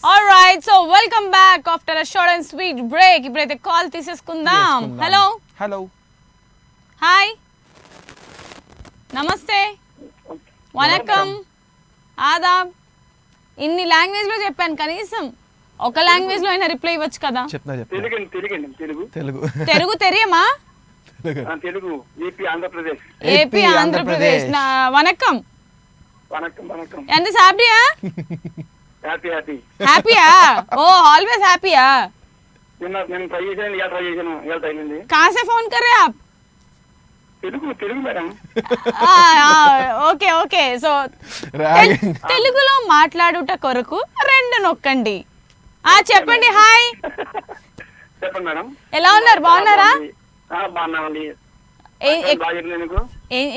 Alright, so welcome back after a short and sweet break. ఇప్పుడైతే call తీసేసుకుందాం. Hello hello hi నమస్తే వనకం ఆదాబ్ ఇన్ని language లో చెప్పాను కనీసం ఒక లాంగ్వేజ్ లో అయినా రిప్లై ఇవ్వచ్చు కదా. తెలుగు తెలుగు తెలియమా? తెలుగు ఏపీ ఆంధ్రప్రదేశ్ వనకం వనకం వనకం ఎంత సాపియా హ్యాపీ హ్యాపీ హ్యాపీయా? ఓ ఆల్వేస్ హ్యాపీయా? నేను ట్రై చేశాను ఇలా ట్రై చేశాను ఇలా తగిలింది. कहां से फोन कर रहे हैं आप? Telugu Telugu madam. Okay okay so తెలుగులో మాట్లాడుట కొరకు రెండు నొక్కండి. చెప్పండి హాయ్. చెప్పండి మేడం. ఎలా ఉన్నారు? బాగున్నారా? బాగున్నామండి.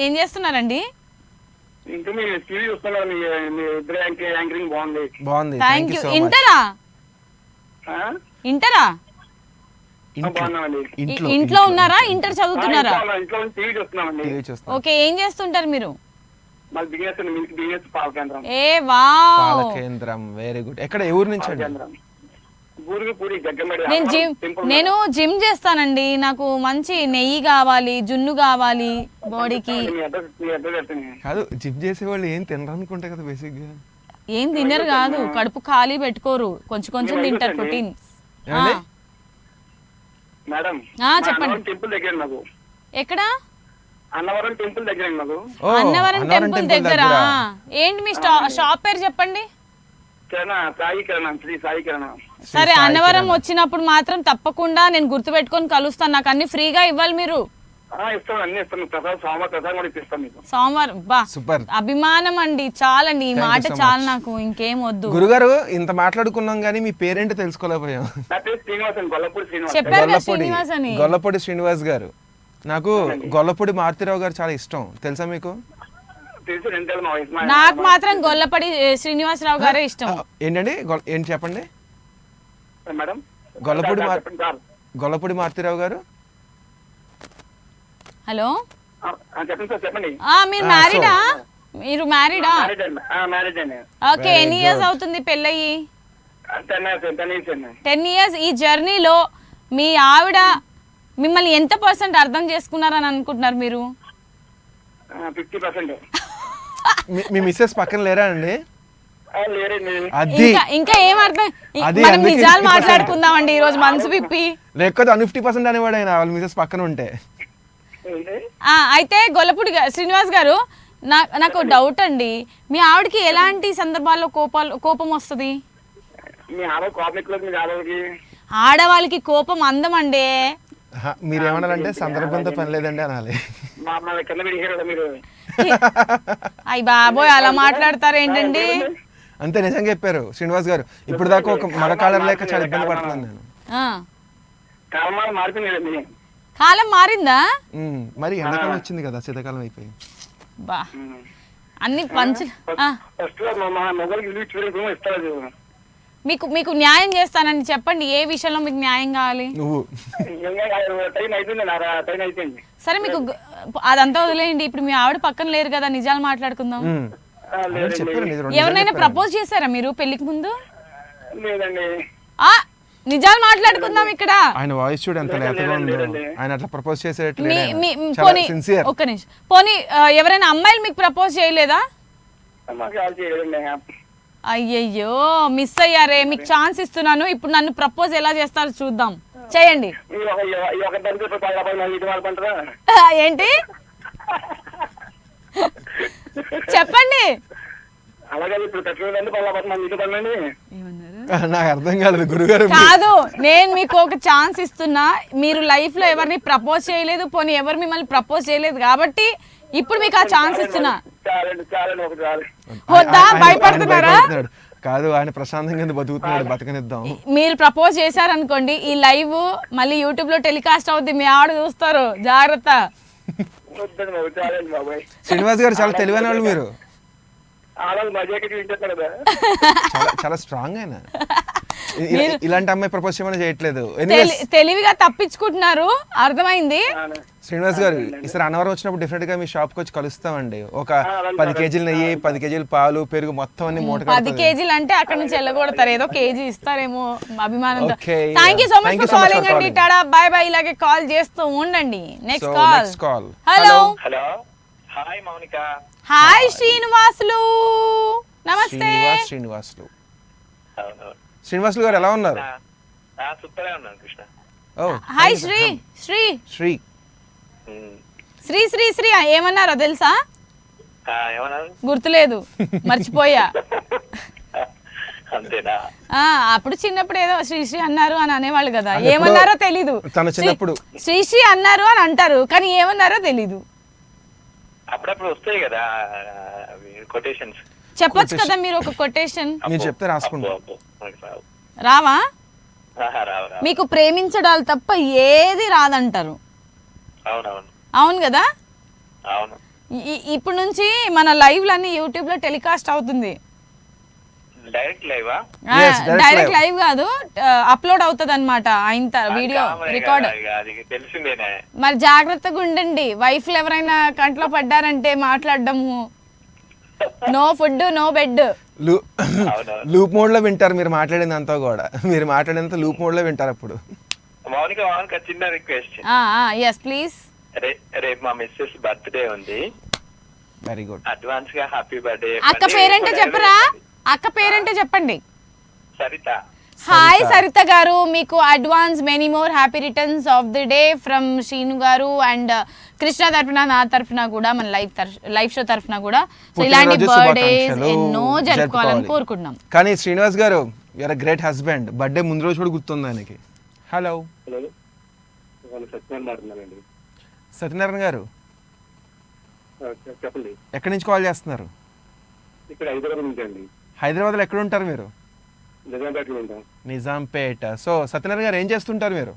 ఏం చేస్తున్నారండి? ఇంకా మీ టీవీ చూస్తున్నారు. మీ ఇద్దరు యాంకరింగ్ బాగుంది. Thank you. ఇంటరా ఇంటరా బాగున్నామండి. ఇంట్లో ఉన్నారా? ఇంటర్ చదువుతున్నారా? ఇంట్లో టీవీ చూస్తున్నామండి. ఓకే ఏం చేస్తుంటారు మీరు? మాకు బిజినెస్ మిల్క్ బిజినెస్ పాల కేంద్రం. ఏ వావ్ పాల కేంద్రం వెరీ గుడ్. ఎక్కడ ఏ ఊరు నుంచి అండి? నేను జిమ్ చేస్తానండి. నాకు మంచి నెయ్యి కావాలి, జున్ను కావాలి బాడీకి. కాదు జిమ్ చేసే వాళ్ళు ఏం తినరు అనుకుంటా కదా బేసిక్ గా. ఏం తినరు కాదు, కడుపు ఖాళీ పెట్టుకోరు, కొంచెం కొంచెం తింటారు ప్రోటీన్. మేడం చెప్పండి. టెంపుల్ దగ్గర నాకు ఎక్కడ? అన్నవరం టెంపుల్ దగ్గర నాకు. అన్నవరం టెంపుల్ దగ్గర. ఏంటి మీ షాప్ పేరు చెప్పండి. సాయి కిరణం, శ్రీ సాయి కిరణం. సరే అన్నవరం వచ్చినప్పుడు మాత్రం తప్పకుండా నేను గుర్తు పెట్టుకొని కలుస్తాను. నాకు అన్ని ఫ్రీగా ఇవ్వాలి మీరు. ఇస్తాను, అన్ని ఇస్తాను. సోమవారం ప్రసాదం కూడా ఇప్పిస్తాను మీకు. సోమవారం బా సూపర్ అభిమానం అండి. చాలండి ఈ మాట చాలు, నాకు ఇంకేం వద్దు. గురుగారు ఇంత మాట్లాడుకున్నాం గానీ మీ పేరేంటో తెలుసుకోలేకపోయాం. నా పేరు శ్రీనివాస్ అండి, గొల్లపూడి శ్రీనివాస్. చెప్పారు కదా శ్రీనివాస్ అని. గొల్లపూడి శ్రీనివాస్ గారు. నాకు గొల్లపూడి మారుతిరావు గారు చాలా ఇష్టం, తెలుసా మీకు? తెలుసు, రెండేళ్ళు మా వయసు. నాకు మాత్రం గొల్లపడి శ్రీనివాసరావు గారే ఇష్టం. ఏంటండి ఏంటి చెప్పండి? మేడం గొల్లపూడి మారుతిరావు గారు. హలో చెప్పండి సార్, చెప్పండి. మీరు మ్యారీడా? మీరు మ్యారీడా? మ్యారేజ్ అండి. ఓకే ఎన్ని ఇయర్స్ అవుతుంది పెళ్ళయి? 10 years. ఈ జర్నీలో మీ ఆవిడ మిమ్మల్ని ఎంత % అర్థం చేసుకున్నారని అనుకుంటున్నారు మీరు? 50%. మీ మిస్సెస్ పక్కన లేరా అండి? లేరండి. ఇంకా ఏం అర్థం? మనం నిజాలు మాట్లాడుకుందామండి ఈ రోజు మనసు విప్పి. లేకపోతే 50% అనేవాడు ఆయన వాళ్ళ మిస్సెస్ పక్కన ఉంటే. అయితే గొల్లపూడి శ్రీనివాస్ గారు, నాకు డౌట్ అండి. మీ ఆవిడకి ఎలాంటి సందర్భాల్లో కోపం వస్తుంది? ఆడవాళ్ళకి కోపం అందం అండి. మీరు ఏమన్నారంటే సందర్భంతో పని లేదండి అనాలి. అయ్యి బాబోయ్ అలా మాట్లాడతారు ఏంటండి? అంతే నిజంగా చెప్పారు శ్రీనివాస్ గారు. ఇప్పుడు దాకా ఒక మగ కాలర్ లేక చాలా ఇబ్బంది పడుతున్నాను నేను. కాలం మారిందా? మరి ఎండాకాలం వచ్చింది కదా, శీతాకాలం అయిపోయి. బా అన్ని పంచు. మీకు న్యాయం చేస్తానని చెప్పండి. ఏ విషయంలో మీకు న్యాయం కావాలి? నువ్వు సరే మీకు అదంతా వదిలేయండి. ఇప్పుడు మీ ఆవిడ పక్కన లేరు కదా, నిజాలు మాట్లాడుకుందాం. ఎవరినైనా ప్రపోజ్ చేశారా మీరు పెళ్లికి ముందు? లేదండి. నిజాలు మాట్లాడుకుందాం ఇక్కడ. ఆయన వాయిస్ చూడు ఎంత లేతగా ఉందో. ఆయన అట్లా ప్రపోజ్ చేసేటట్లు ఒక్క నిమిషం. పోనీ ఎవరైనా అమ్మాయిలు మీకు ప్రపోజ్ చేయలేదా? అయ్యయ్యో మిస్ అయ్యారే. మీకు ఛాన్స్ ఇస్తున్నాను, ఇప్పుడు నన్ను ప్రపోజ్ ఎలా చేస్తారో చూద్దాం. చేయండి. ఏంటి చెప్పండి. నాకు అర్థం కాలేదు గురుగారు. కాదు, నేను మీకు ఒక ఛాన్స్ ఇస్తున్నా. మీరు లైఫ్ లో ఎవరిని ప్రపోజ్ చేయలేదు, పోనీ ఎవరు మిమ్మల్ని ప్రపోజ్ చేయలేదు కాబట్టి ఇప్పుడు మీకు ఆ ఛాన్స్ ఇస్తున్నా. వద్దా? భయపడుతున్నారా? కాదు, ఆయన ప్రశాంతంగా బతుకుతున్నాడు, బతకనిద్దాం. మీరు ప్రపోజ్ చేశారనుకోండి, ఈ లైవ్ మళ్ళీ యూట్యూబ్ లో టెలికాస్ట్ అవుద్ది, మీ ఆవిడ చూస్తారు, జాగ్రత్త. శ్రీనివాస్ గారు చాలా తెలివైన వాళ్ళు మీరు. చాలా స్ట్రాంగ్ అయినా. ఇలాంటి అమ్మాయి ప్రపోజ్ చేయమని చేయట్లేదు. Anyways, తెలివిగా తప్పించుకుంటున్నారు, అర్థమైంది. శ్రీనివాస్ గారు ఈసారి అన్నవరం వచ్చినప్పుడు డెఫినెట్ గా మీ షాప్ కి వచ్చి కలుస్తామండి. ఒక 10 కేజీలు నెయ్యి, 10 కేజీలు పాలు, పెరుగు మొత్తం అన్ని మూట 10 కేజీలు అంటే అక్కడ నుంచి వెళ్ళగొడతారు, ఏదో కేజీ ఇస్తారేమో అభిమానంతో. Okay, thank you so much thank you for so much calling for అండి. calling. Tada by by. ఇలాగే కాల్ చేస్తూ ఉండండి. Next So, call. next call. Hello hello, hi Mounika. Hi Srinivasulu, నమస్తే. శ్రీనివాసులు అవును, శ్రీనివాసులు గారు ఎలా ఉన్నారు? సూపర్ గా ఉన్నాను కృష్ణ. ఓ హాయ్ శ్రీ శ్రీ శ్రీ శ్రీ శ్రీ శ్రీ ఏమన్నారో తెలుసా? ఏమన్నారు? గుర్తులేదు, మర్చిపోయా. అంతేనా? అప్పుడు చిన్నప్పుడు ఏదో శ్రీశ్రీ అన్నారు అని అనేవాళ్ళు కదా, ఏమన్నారో తెలీదు. తన చిన్నప్పుడు శ్రీశ్రీ అన్నారు అని అంటారు, కానీ ఏమన్నారో తెలీదు. అప్పుడప్పుడు వస్తాయి కదా కొటేషన్స్. చెప్పొచ్చు కదా మీరు ఒక కొటేషన్. మీరు చెప్తే రాసుకుంటాం. రావా? రావు. మీకు ప్రేమించడాలు తప్ప ఏది రాదంటారు. అవునవును. అవును కదా? అవును. ఇప్పుడు నుంచి మన లైవ్లన్నీ యూట్యూబ్ లో టెలికాస్ట్ అవుతుంది. డైరెక్ట్ లైవా? డైరెక్ట్ లైవ్ కాదు, అప్లోడ్ అవుతుంది అనమాట. ఆయన వీడియో రికార్డ్. తెలిసిందేనే. మరి జాగ్రత్తగా ఉండండి, వైఫ్లు ఎవరైనా కంట్లో పడ్డారంటే మాట్లాడడము. No food no bed. Loop mode లో వింటారు మీరు మాట్లాడినంతా కూడా. మీరు మాట్లాడినంత లూప్ మోడ్ లో వింటారు. అప్పుడు మౌనిక చిన్న రిక్వెస్ట్. Yes please. రేపు మా మిస్సెస్ బర్త్డే ఉంది. Very good. అడ్వాన్స్ గా హ్యాపీ బర్త్డే. అక్క పేరేంటో చెప్పరా? అక్క పేరేంటో చెప్పండి. సరిత. హాయ్ సరిత గారు, మీకు advance many more happy returns of the day from Srinu గారు అండ్ కృష్ణ తరఫున, నా తరఫున కూడా, మన లైవ్ షో తరఫున కూడా. సో ఇలాంటి బర్త్డేస్ ఎన్నో జరుపుకోవాలని కోరుకుంటున్నాం. కానీ శ్రీనివాస్ గారు, you're a great husband. Birthday ముందు రోజు కూడా గుర్తుంది ఆయనకి. హలో, సత్యనారాయణ గారు చెప్పండి. ఎక్కడి నుంచి కాల్ చేస్తున్నారు? ఇక్కడ హైదరాబాద్ నుంచి అండి. హైదరాబాద్ లో ఎక్కడ ఉంటారు మీరు? నిజాంపేటలో ఉంటాం. నిజాంపేట. సో సత్యనారాయణ గారు ఏం చేస్తుంటారు మీరు?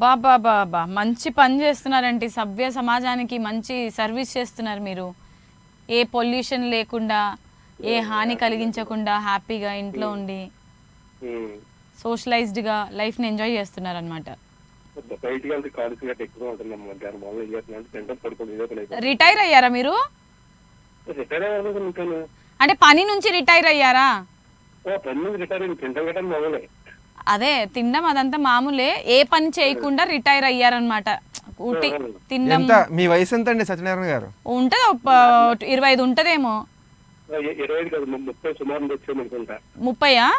బాబా మంచి పని చేస్తున్నారండి. సభ్య సమాజానికి మంచి సర్వీస్ చేస్తున్నారు మీరు. ఏ పొల్యూషన్ లేకుండా, ఏ హాని కలిగించకుండా హ్యాపీగా ఇంట్లో ఉండి సోషలైజ్డ్ గా లైఫ్ ని ఎంజాయ్ చేస్తున్నారు అనమాట. రిటైర్ అయ్యారా మీరు? అంటే పని నుంచి రిటైర్ అయ్యారా? అదే తినడం అదంతా మామూలే, ఏ పని చేయకుండా రిటైర్ అయ్యారనమాట. తినడం. మీ వయసు ఎంత అండి సత్యనారాయణ గారు? ఉంటది 25 ఉంటదేమో. 30?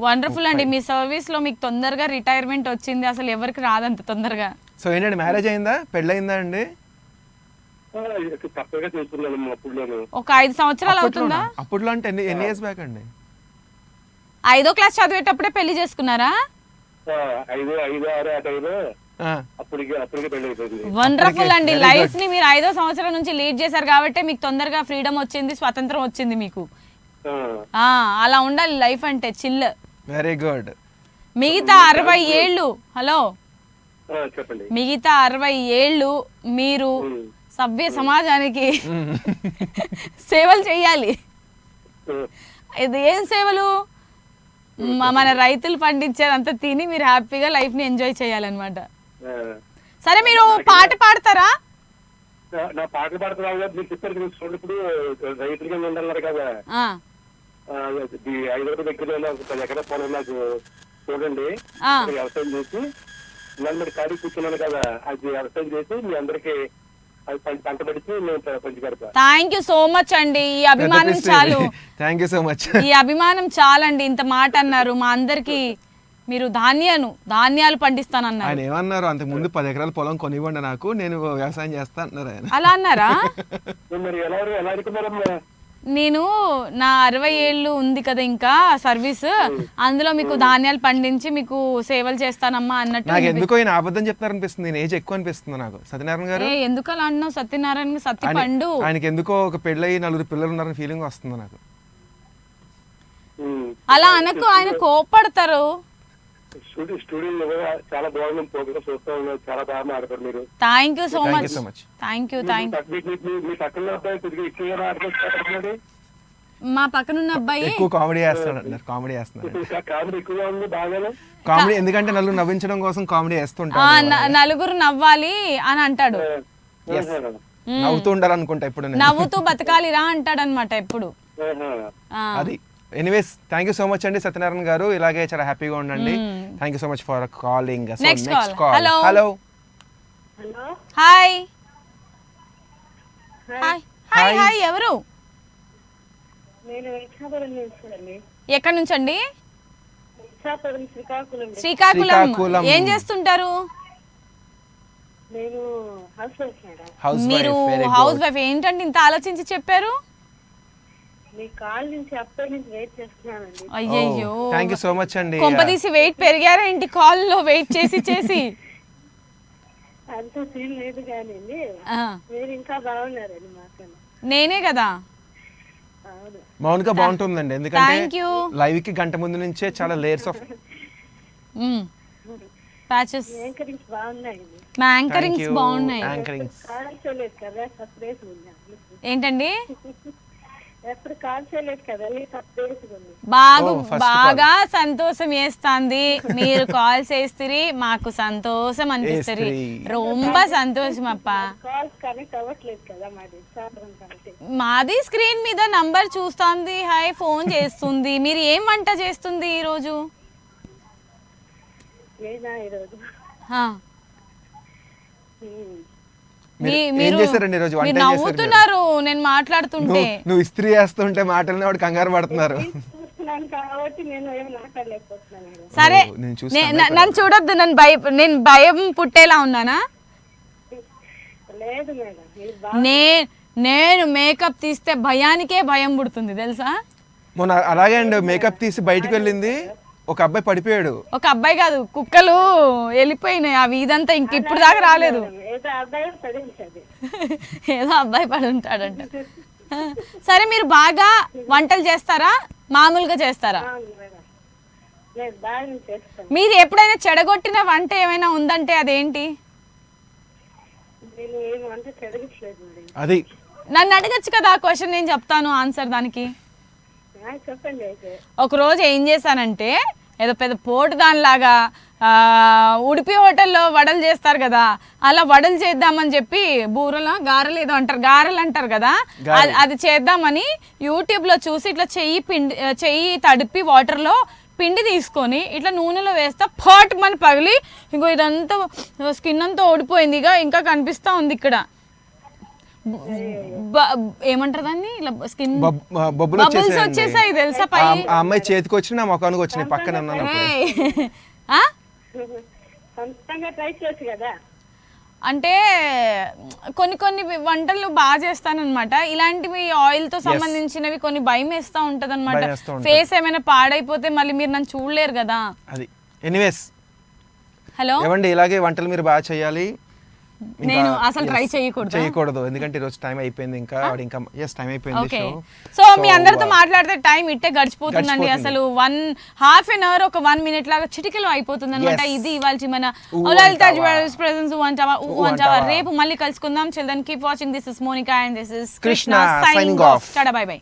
వండర్ఫుల్ అండి, మీ సర్వీస్ లో మీకు తొందరగా రిటైర్మెంట్ వచ్చింది. అసలు ఎవరికి రాదంత తొందరగా. సో ఏంటండి, మ్యారేజ్ అయిందా, పెళ్ళయిందా అండి? ఒక 5 సంవత్సరాలు అవుతుందా? అప్పట్లో అంటే ఎన్ని ఇయర్స్ బ్యాక్ అండి? 5వ క్లాస్ చదివేటప్పుడే పెళ్లి చేసుకున్నారా? వండర్ఫుల్ అండి, లైఫ్ ని మీరు 5వ సంవత్సరం నుంచి లీడ్ చేశారు కాబట్టి మీకు తొందరగా ఫ్రీడమ్ వచ్చింది, స్వతంత్రం వచ్చింది మీకు. అలా ఉండాలి లైఫ్ అంటే, చిల్. Very good. మిగతా 60 ఏళ్ళు, హలో, మిగతా 60 ఏళ్ళు మీరు సభ్య సమాజానికి సేవలు చెయ్యాలి. ఇది ఏం సేవలు? మన రైతులు పండించేదంతా తిని మీరు హ్యాపీగా లైఫ్ ని ఎంజాయ్ చేయాలన్నమాట. సరే, మీరు పాట పాడతారా? పాటలు పాడుతున్నారు రైతులుగా ఉండాలన్నారు కదా. 5 దగ్గర 10 ఎకరాల పొలం నాకు చూడండి, వ్యవసాయం చేసి మరి ఖాళీ కూర్చున్నాను కదా, అది వ్యవసాయం చేసి మీ అందరికి పంట పడిచి పంచి పెడతా. థ్యాంక్ యూ సో మచ్ అండి, ఈ అభిమానం చాలు. Thank you so much. ఈ అభిమానం చాలండి, ఇంత మాట అన్నారు. మా అందరికి మీరు ధాన్యాలు పండిస్తానన్నారు. ఆయన ఏమన్నారు? అంతకు ముందు 10 ఎకరాల పొలం కొనివ్వండి నాకు, నేను వ్యవసాయం చేస్తా అన్నారు ఆయన. అలా అన్నారా? మరి ఎలా అనుకున్నారమ్మా? నేను నా 60 ఏళ్ళు ఉంది కదా ఇంకా సర్వీస్, అందులో మీకు ధాన్యాలు పండించి మీకు సేవలు చేస్తానమ్మా అన్నట్టు. నాకు ఎందుకో ఈయన అబద్ధం చెప్తారనిపిస్తుంది, నేను ఏజ్ ఎక్కువ అనిపిస్తుంది నాకు. సత్యనారాయణ గారు ఎందుకు అలా అన్నావు? సత్యనారాయణ సత్య పండు. ఆయనకి ఎందుకో ఒక పెళ్ళయి 4 పిల్లలు ఉన్నారని ఫీలింగ్ వస్తుంది నాకు. అలా అనకు, ఆయన కోపడతారు. చాలా బాగుంది, ప్రోగ్రామ్ చూస్తా ఉన్నారు, చాలా బాగా మాట్లాడతారు మీరు. Thank you so much. Thank you. మా పక్కన ఉన్న అబ్బాయి ఎక్కువ కామెడీ చేస్తున్నాడు అంటారు, కామెడీ చేస్తున్నాడు. కామెడీ ఎక్కువగా ఉంది బాగానే. కామెడీ ఎందుకంటే నలుగురు నవ్వించడం కోసం కామెడీ ఆ, చేస్తుంటాడు. నలుగురు నవ్వాలి అని అంటాడు. Yes. నవ్వుతూ ఉండాలనుకుంటా ఇప్పుడు నేను. నవ్వుతూ బతకాలిరా అంటాడనమాట ఎప్పుడు. ఆ, అది anyways thank you so much అండి సత్యనారాయణ గారు, ఇలాగే చాలా హ్యాపీగా ఉండండి. Thank you so much for calling. Next call. Hello Hello. Hi hi hi hi ఎవరు? నేను ఇచ్చాపురం నుంచి అండి. ఎక్కడి నుంచి అండి? ఇచ్చాపురం శ్రీకాకుళం. శ్రీకాకుళం. శ్రీకాకుళం. ఏం చేస్తుంటారు నేను హౌస్ వైఫ్ మేడం. మీరు? House wife. ఏంటండి ఇంత ఆలోచించి చెప్పారు? మీ కాల్ నుంచి అప్పటి నుంచి వెయిట్ చేస్తున్నానండి. అయ్యయ్యో, థ్యాంక్ యూ సో మచ్ అండి. కొంపదీసి వెయిట్ పెరిగారా ఏంటి కాల్ లో వెయిట్ చేసి చేసి? అంత సీన్ లేదు కానీ ఆ, మీరు ఇంకా బాగున్నారండి మాకన్నా. నేనే కదా. అవును. మౌనిక బాగుంటుందండి, ఎందుకంటే థ్యాంక్ యూ. లైవ్ కి గంట ముందు నుంచే చాలా లేయర్స్ ఆఫ్ ప్యాచెస్. యాంకరింగ్స్ బాగున్నాయండి. మా యాంకరింగ్స్ బాగున్నాయి. యాంకరింగ్స్ కాల్ చేయలేదు కదా, సర్ప్రైజ్ ఉంది. ఏంటండి? ఎప్పుడు కాల్ చేయలేదు కదా, సర్ప్రైజ్ ఉంది. బాగా సంతోషం వేస్తుంది మీరు కాల్ చేస్తే, మాకు సంతోషం అనిపిస్తుంది. రొంబ సంతోషం అప్ప. కాల్స్ కనెక్ట్ అవ్వట్లేదు కదా మాది ఇచ్చాపురం కాబట్టి. మాది స్క్రీన్ మీద నంబర్ చూస్తుంది, హాయ్ ఫోన్ చేస్తుంది. మీరు ఏం వంట చేస్తుంది ఈరోజు? ఏనా ఈరోజు ఏం చేశారండి ఈరోజు? వంట మీరు ఏం చేశారు మీరు? నవ్వుతున్నారు నేను మాట్లాడుతుంటే. నువ్వు ఇస్త్రీ వేస్తుంటే మాటలని వాడు కంగారు పడుతున్నారు. చూస్తున్నాను కాబట్టి నేను ఏం మాట్లాడలేకపోతున్నాను మేడం. సరే, నేను చూస్తాను. నన్ను చూడొద్దు, నేను భయం పుట్టేలా ఉన్నానా? లేదు మేడం, మీరు బాగా నేను మేకప్ తీస్తే భయానికే భయం పుడుతుంది తెలుసా? మొన్న అలాగే అండి మేకప్ తీసి బయటకు వెళ్ళింది, ఒక అబ్బాయి పడిపోయాడు. ఒక అబ్బాయి కాదు, కుక్కలు వెళ్ళిపోయినాయి. అవి ఇదంతా ఇంక ఇప్పుడు దాకా రాలేదు. ఏదో అబ్బాయి పడింది. ఏదో అబ్బాయి పడి ఉంటాడంట. సరే, మీరు బాగా వంటలు చేస్తారా మామూలుగా చేస్తారా? మేడం నేను బాగా చేస్తాను. మీరు ఎప్పుడైనా చెడగొట్టిన వంట ఏమైనా ఉందంటే అదేంటి? నేను ఏం వంట చెడగట్లేదు మేడం. అది నన్ను అడగచ్చు కదా ఆ క్వశ్చన్, నేను చెప్తాను ఆన్సర్ దానికి. చెప్పండి అయితే. ఒకరోజు ఏం చేశానంటే, ఏదో పెద్ద పోటు దానిలాగా ఉడిపి హోటల్లో వడలు చేస్తారు కదా, అలా వడలు చేద్దామని చెప్పి బూరల గారెలు ఏదో అంటారు, గారెలు అంటారు కదా, అది చేద్దామని యూట్యూబ్లో చూసి ఇట్లా చెయ్యి తడిపి వాటర్లో పిండి తీసుకొని ఇట్లా నూనెలో వేస్తా ఫాట్ మన పగిలి ఇంకో ఇదంతా స్కిన్ అంతా ఓడిపోయింది. ఇంకా కనిపిస్తూ ఉంది ఇక్కడ. ఏమంటారు దాన్ని, స్కిన్ బబుల్స్ వచ్చేసాయి తెలుసా పై. ఆ అమ్మాయి చేతికి వచ్చి నా ముఖానికి వచ్చినాయి పక్కన ఉన్నాను. సొంతంగా ట్రై చేయొచ్చు కదా. అంటే కొన్ని వంటలు బాగా చేస్తానన్నమాట. ఇలాంటివి ఆయిల్ తో సంబంధించినవి కొన్ని భయం వేస్తూ ఉంటది అనమాట. ఫేస్ ఏమైనా పాడైపోతే మళ్ళీ మీరు నన్ను చూడలేరు కదా. అది ఎనీవేస్. హలో ఏమండి, ఇలాగే వంటలు మీరు బాగా చేయాలి. నేను అసలు ట్రై చేయకూడదు ఎందుకంటే ఈరోజు టైం అయిపోయింది. ఇంకా టైం అయిపోయింది. సో మీ అందరితో మాట్లాడితే టైం ఇట్టే గడిచిపోతుందండి. అసలు 1/2 an hour ఒక 1 minute లాగా చిటికలో అయిపోతుంది అనమాట. ఇది ఇవాళ మన లలితా జ్యువెలర్స్ ప్రెజెన్స్ వంచావా. రేపు మళ్ళీ కలుసుకుందాం. Children keep watching. This is Monica and this is Krishna signing off. Tata bye by.